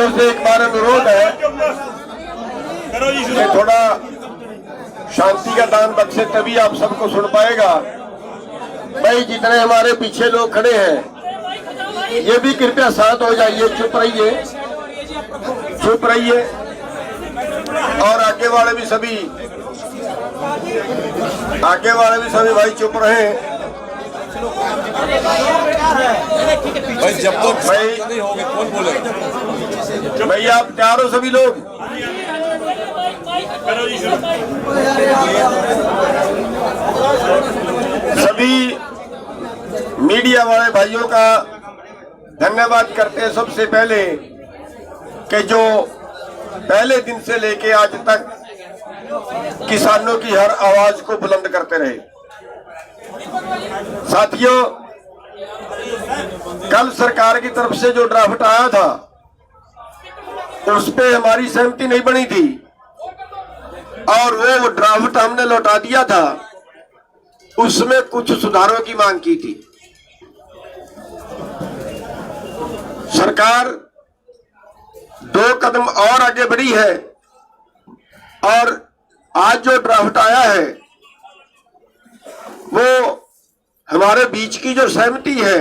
भाइयों से एक बार अनुरोध है कि थोड़ा शांति का दान बख्शे, तभी आप सबको सुन पाएगा। भाई जितने हमारे पीछे लोग खड़े हैं ये भी कृपया शांत हो जाइए, चुप रहिए, चुप रहिए। और आगे वाले भी सभी भाई चुप रहे। भाई जब तक भाई नहीं होंगे कौन बोलेगा? भाई आप तैयार हो सभी लोग? सभी मीडिया वाले भाइयों का धन्यवाद करते हैं सबसे पहले कि जो पहले दिन से लेके आज तक किसानों की हर आवाज को बुलंद करते रहे। साथियों, कल सरकार की तरफ से जो ड्राफ्ट आया था उस पे हमारी सहमति नहीं बनी थी और वो ड्राफ्ट हमने लौटा दिया था। उसमें कुछ सुधारों की मांग की थी। सरकार 2 कदम और आगे बढ़ी है और आज जो ड्राफ्ट आया है वो हमारे बीच की जो सहमति है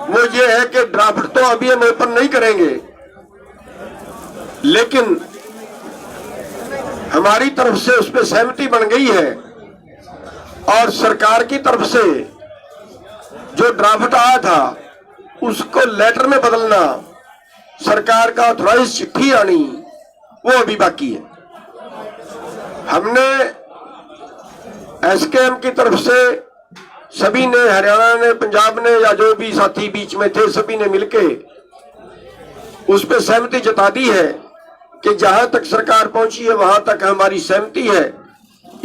वो ये है कि ड्राफ्ट तो अभी हम ओपन नहीं करेंगे, लेकिन हमारी तरफ से उस पर सहमति बन गई है और सरकार की तरफ से जो ड्राफ्ट आया था उसको लेटर में बदलना, सरकार का ऑथराइज चिट्ठी आनी, वो अभी बाकी है। हमने एसकेएम की तरफ से सभी ने, हरियाणा ने, पंजाब ने, या जो भी साथी बीच में थे, सभी ने मिलके उस पर सहमति जता दी है कि जहां तक सरकार पहुंची है वहां तक हमारी सहमति है।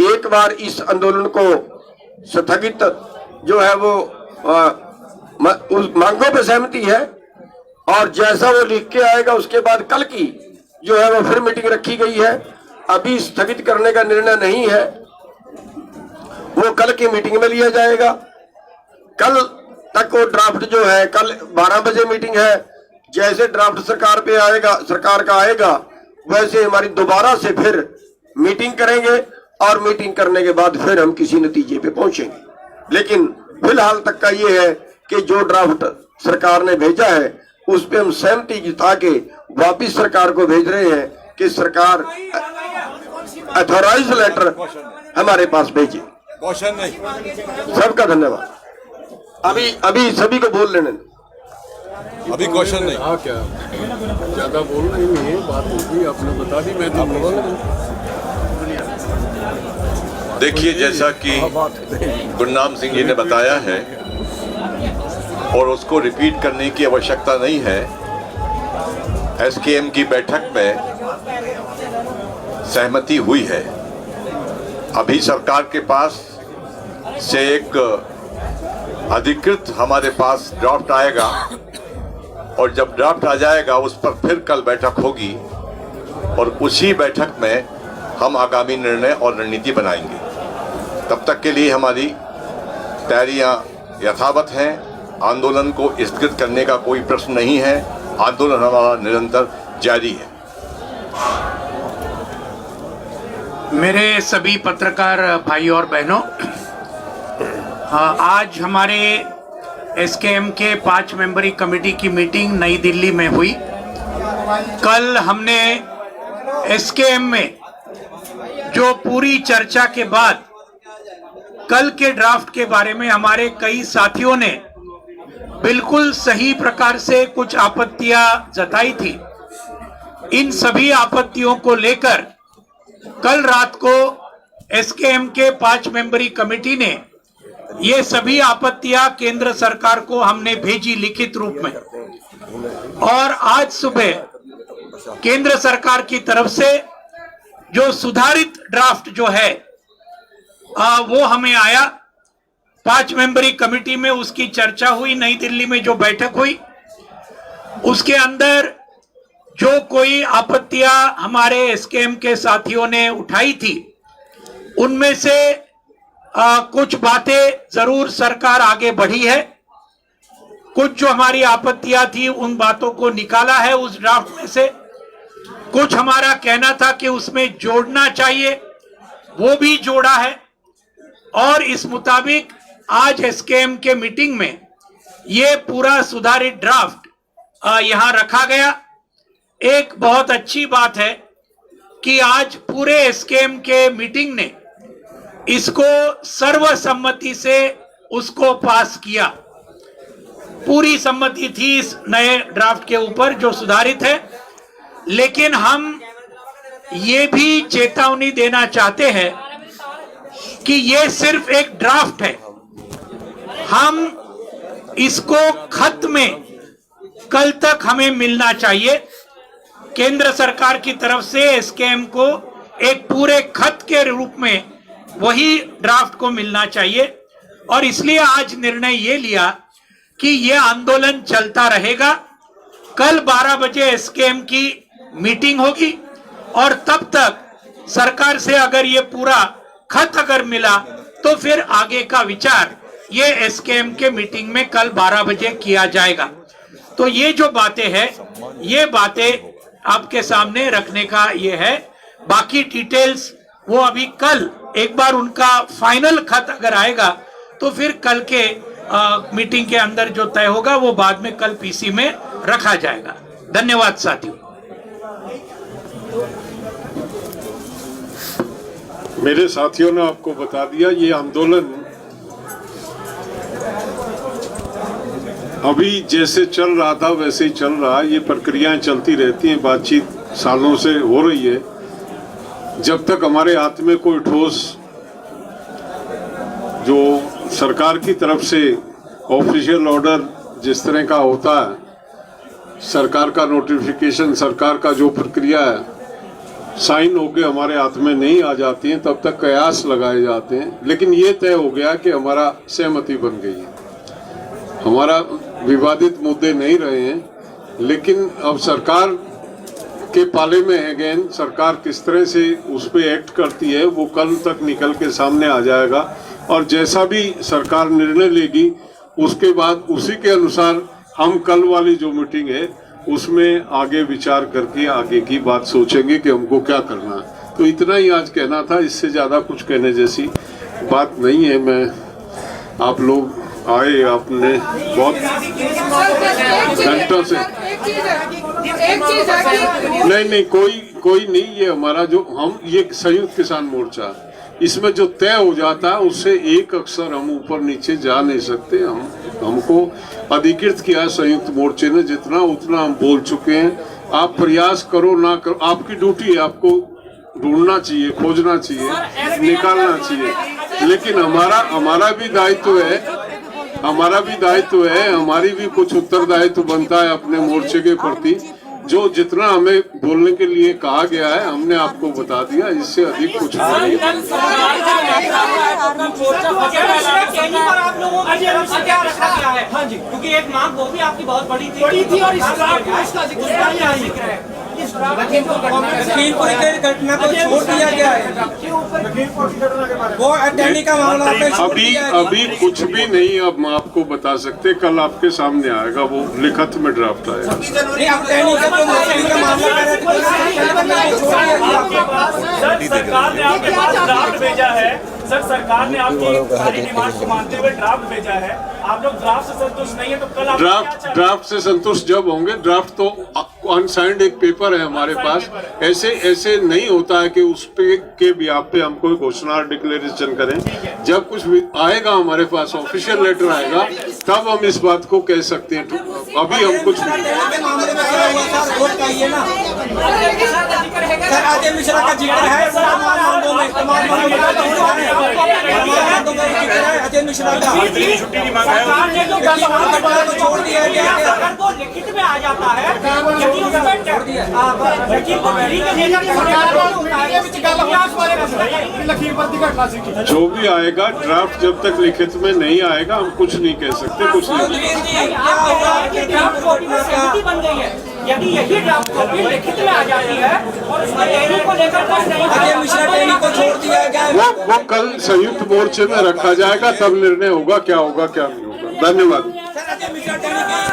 एक बार इस आंदोलन को स्थगित जो है वो उस मांगों पे सहमति है और जैसा वो लिख के आएगा उसके बाद कल की जो है वो फिर मीटिंग रखी गई है। अभी स्थगित करने का निर्णय नहीं है, वो कल की मीटिंग में लिया जाएगा। कल तक वो ड्राफ्ट जो है, कल 12 बजे मीटिंग है। जैसे ड्राफ्ट सरकार पे आएगा, सरकार का आएगा, वैसे हमारी दोबारा से फिर मीटिंग करेंगे और मीटिंग करने के बाद फिर हम किसी नतीजे पे पहुंचेंगे। लेकिन फिलहाल तक का ये है कि जो ड्राफ्ट सरकार ने भेजा है उस पे हम सहमति जता के वापिस सरकार को भेज रहे हैं कि सरकार अथॉराइज लेटर हमारे पास भेजे। क्वेश्चन नहीं। सबका धन्यवाद। अभी सभी को बोल लेने। अभी क्वेश्चन नहीं। हाँ, क्या ज्यादा बोलना ही नहीं है, बात होगी आपने बता दी, मैं तो बोल। देखिए, जैसा कि गुरनाम सिंह जी ने बताया है और उसको रिपीट करने की आवश्यकता नहीं है, एसकेएम की बैठक में सहमति हुई है। अभी सरकार के पास से एक अधिकृत हमारे पास ड्राफ्ट आएगा और जब ड्राफ्ट आ जाएगा उस पर फिर कल बैठक होगी और उसी बैठक में हम आगामी निर्णय और रणनीति बनाएंगे। तब तक के लिए हमारी तैयारियां यथावत हैं। आंदोलन को स्थगित करने का कोई प्रश्न नहीं है। आंदोलन हमारा निरंतर जारी है। मेरे सभी पत्रकार भाई और बहनों, आज हमारे एसकेएम के 5 मेंबरी कमेटी की मीटिंग नई दिल्ली में हुई। कल हमने एसकेएम में जो पूरी चर्चा के बाद कल के ड्राफ्ट के बारे में हमारे कई साथियों ने बिल्कुल सही प्रकार से कुछ आपत्तियां जताई थी। इन सभी आपत्तियों को लेकर कल रात को एसकेएम के 5 मेंबरी कमेटी ने ये सभी आपत्तियां केंद्र सरकार को हमने भेजी लिखित रूप में और आज सुबह केंद्र सरकार की तरफ से जो सुधारित ड्राफ्ट जो है वो हमें आया। 5 मेंबरी कमेटी में उसकी चर्चा हुई, नई दिल्ली में जो बैठक हुई उसके अंदर जो कोई आपत्तियां हमारे एसकेएम के साथियों ने उठाई थी उनमें से कुछ बातें जरूर सरकार आगे बढ़ी है कुछ जो हमारी आपत्तियां थी उन बातों को निकाला है उस ड्राफ्ट में से। कुछ हमारा कहना था कि उसमें जोड़ना चाहिए, वो भी जोड़ा है। और इस मुताबिक आज एसकेएम के मीटिंग में ये पूरा सुधारित ड्राफ्ट यहां रखा गया। एक बहुत अच्छी बात है कि आज पूरे एसकेएम के मीटिंग ने इसको सर्वसम्मति से उसको पास किया। पूरी सम्मति थी इस नए ड्राफ्ट के ऊपर जो सुधारित है। लेकिन हम ये भी चेतावनी देना चाहते हैं कि ये सिर्फ एक ड्राफ्ट है। हम इसको खत में कल तक हमें मिलना चाहिए। केंद्र सरकार की तरफ से एसकेएम को एक पूरे खत के रूप में वही ड्राफ्ट को मिलना चाहिए। और इसलिए आज निर्णय ये लिया कि यह आंदोलन चलता रहेगा। कल 12 बजे एसकेएम की मीटिंग होगी और तब तक सरकार से अगर ये पूरा खत अगर मिला तो फिर आगे का विचार ये एसकेएम के मीटिंग में कल 12 बजे किया जाएगा। तो ये जो बातें हैं, ये बातें आपके सामने रखने का ये है। बाकी डिटेल्स वो अभी कल एक बार उनका फाइनल खत अगर आएगा तो फिर कल के मीटिंग के अंदर जो तय होगा वो बाद में कल पीसी में रखा जाएगा। धन्यवाद साथियों। मेरे साथियों ने आपको बता दिया, ये आंदोलन अभी जैसे चल रहा था वैसे ही चल रहा है। ये प्रक्रियाएं चलती रहती हैं, बातचीत सालों से हो रही है। जब तक हमारे हाथ में कोई ठोस जो सरकार की तरफ से ऑफिशियल ऑर्डर जिस तरह का होता है, सरकार का नोटिफिकेशन, सरकार का जो प्रक्रिया है साइन होके हमारे हाथ में नहीं आ जाती हैं, तब तक कयास लगाए जाते हैं। लेकिन ये तय हो गया कि हमारा सहमति बन गई है, हमारा विवादित मुद्दे नहीं रहे हैं। लेकिन अब सरकार के पाले में है गेंद, सरकार किस तरह से उस पर एक्ट करती है वो कल तक निकल के सामने आ जाएगा। और जैसा भी सरकार निर्णय लेगी उसके बाद उसी के अनुसार हम कल वाली जो मीटिंग है उसमें आगे विचार करके आगे की बात सोचेंगे कि हमको क्या करना है। तो इतना ही आज कहना था, इससे ज़्यादा कुछ कहने जैसी बात नहीं है। मैं आप लोग आए, आपने बहुत घंटों से नहीं कोई नहीं, ये हमारा जो हम ये संयुक्त किसान मोर्चा, इसमें जो तय हो जाता है उससे एक अक्षर हम ऊपर नीचे जा नहीं सकते। हमको अधिकृत किया संयुक्त मोर्चे ने, जितना उतना हम बोल चुके हैं। आप प्रयास करो ना करो, आपकी ड्यूटी है, आपको ढूंढना चाहिए, खोजना चाहिए, निकालना चाहिए। लेकिन हमारा भी दायित्व है, हमारी भी कुछ उत्तरदायित्व बनता है अपने मोर्चे के प्रति। जो जितना हमें बोलने के लिए कहा गया है हमने आपको बता दिया, इससे अधिक कुछ नहीं। क्योंकि एक मांग वो भी आपकी बहुत बड़ी थी और लखीमपुर की घटना को छोड़ दिया गया है, वो अटैनी का मामला अभी कुछ भी नहीं अब आपको बता सकते। कल आपके सामने आएगा, वो लिखित में ड्राफ्ट आएगा। सरकार ने आपके पास ड्राफ्ट भेजा है, सर सरकार ने आपकी सारी डिमांड को मानते हुए ड्राफ्ट भेजा है। आप लोग ड्राफ्ट से संतुष्ट नहीं है तो कल ड्राफ्ट से संतुष्ट जब होंगे, ड्राफ्ट तो अनसाइंड एक पेपर है हमारे पास। ऐसे नहीं होता है कि उस पे के बिहाफ पे हम कोई घोषणा डिक्लेरेशन करें। जब कुछ भी आएगा हमारे पास, ऑफिशियल लेटर आएगा, तब हम इस बात को कह सकते हैं। अभी हम कुछ अजय मिश्रा का जिक्र है, अजय मिश्रा का छुट्टी की मांग है, को छोड़ दिया गया है, वो लिखित में आ जाता है। जो भी आएगा ड्राफ्ट जब तक लिखित में नहीं आएगा हम कुछ नहीं कह सकते, कुछ नहीं। बन गई है, यदि यही ड्राफ्ट कॉपी लिखित में आ जाती है और उसमें टहनी को लेकर कोई नहीं, अजय मिश्रा टहनी को छोड़ दिया गया, वो कल संयुक्त मोर्चे में रखा जाएगा, तब निर्णय होगा क्या होगा क्या नहीं होगा। धन्यवाद। कहते हैं मिस्टर डेलीगेट